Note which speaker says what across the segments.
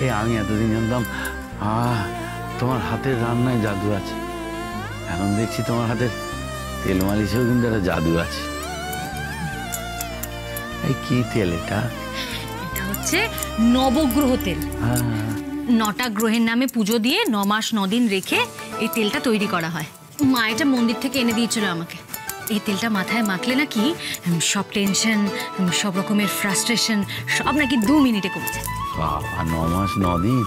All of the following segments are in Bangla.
Speaker 1: এই আমি এতদিন জানতাম তোমার হাতের রান্নায় জাদু আছে, এখন দেখছি তোমার হাতের তেল মালিশেও কিন্তু একটা জাদু আছে। এই কি তেল এটা?
Speaker 2: এটা হচ্ছে নবগ্রহ তেল। 9টা গ্রহের নামে পুজো দিয়ে 9 মাস 9 দিন রেখে এই তেলটা তৈরি করা হয়। মা এটা মন্দির থেকে এনে দিয়েছিল আমাকে। এই তেলটা মাথায় মাখলে নাকি সব টেনশন, সব রকমের ফ্রাস্ট্রেশন সব নাকি 2 মিনিটে কমে যায়।
Speaker 1: বাবা, 9 মাস 9 দিন?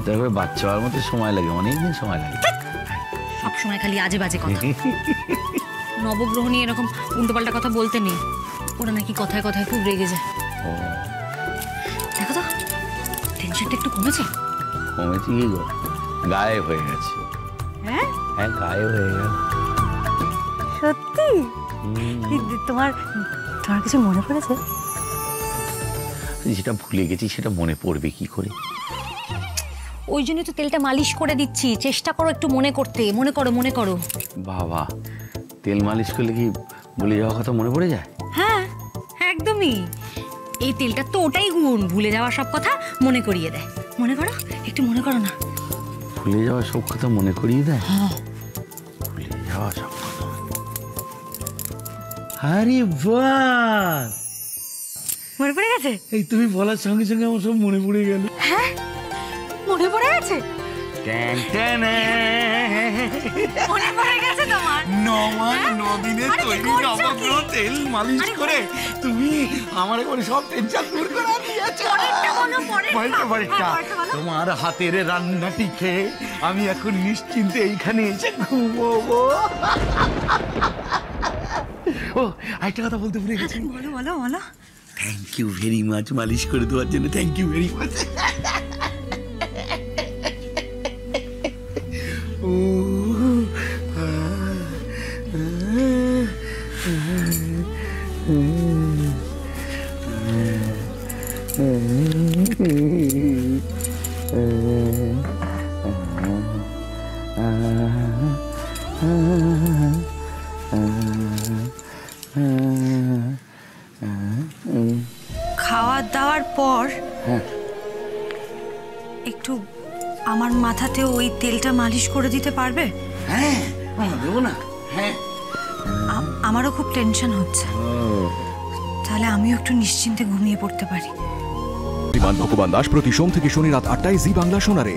Speaker 1: তারপরে বাচ্চা হওয়ার মতো সময় লাগে, অনেকদিন সময় লাগে।
Speaker 2: সব সময় খালি আজে বাজে কথা। নবগ্রহ নিয়ে এরকম উল্টোপাল্টা কথা বলতে নেই, ওরা নাকি কথায় কথায় খুব রেগে যায়। দেখো তো টেনশনটা একটু কমেছে।
Speaker 1: কমেছে কি গো? গায়েব হয়ে গেছে। হ্যাঁ, গায়েব হয়ে গেল।
Speaker 2: সত্যি? তোমার কিছু মনে পড়েছে?
Speaker 1: যেটা ভুলে গেছি সেটা মনে পড়বে কি করে?
Speaker 2: ওই জন্য তো তেলটা মালিশ করে দিচ্ছি, চেষ্টা করো একটু মনে করতে। মনে করো মনে করো।
Speaker 1: বাবা, তেল মালিশ করলে কি ভুলে যাওয়ার কথা মনে পড়ে যায়?
Speaker 2: হ্যাঁ একদমই। এই তেলটা তো ওটাই গুণ, ভুলে যাওয়া সব কথা মনে করিয়ে দেয়। মনে করো, একটু মনে করো না।
Speaker 1: ভুলে যাওয়া সব কথা মনে করিয়ে দেয়? ভুলে যাওয়া সব কথা। আরে বাহ,
Speaker 2: মনে পড়ে গেছে?
Speaker 1: এই তুমি বলার সঙ্গে সঙ্গে আমার সব মনে পড়ে গেল।
Speaker 2: হ্যাঁ মনে পড়ে গেছে। মনে পড়ে গেছে তোমার?
Speaker 1: 9 মাস 9 দিনে তৈরি নবগ্রহ তেল মালিশ করে তুমি আমার একবারে সব টেনশন দূর করে দিয়েছো। পরেরটা তোমার হাতের রান্নাটি খেয়ে আমি এখন নিশ্চিন্তে এইখানে এসে ঘুমোবো। ও, একটা কথা বলতে ভুলে গেছি।
Speaker 2: বলো বলো বলো।
Speaker 1: থ্যাংক ইউ ভেরি মাচ মালিশ করে দেওয়ার জন্য। Thank you very much.
Speaker 2: খাওয়া দাওয়ার পর একটু আমার মাথাতে ওই তেলটা মালিশ করে দিতে পারবে?
Speaker 1: হ্যাঁ দেবো না। হ্যাঁ,
Speaker 2: আমারও খুব টেনশন হচ্ছে, তাহলে আমিও একটু নিশ্চিন্তে ঘুমিয়ে পড়তে পারি।
Speaker 3: ভগবান দাস প্রতি সোম থেকে শনি রাত 8টায় জি বাংলা শোনারে।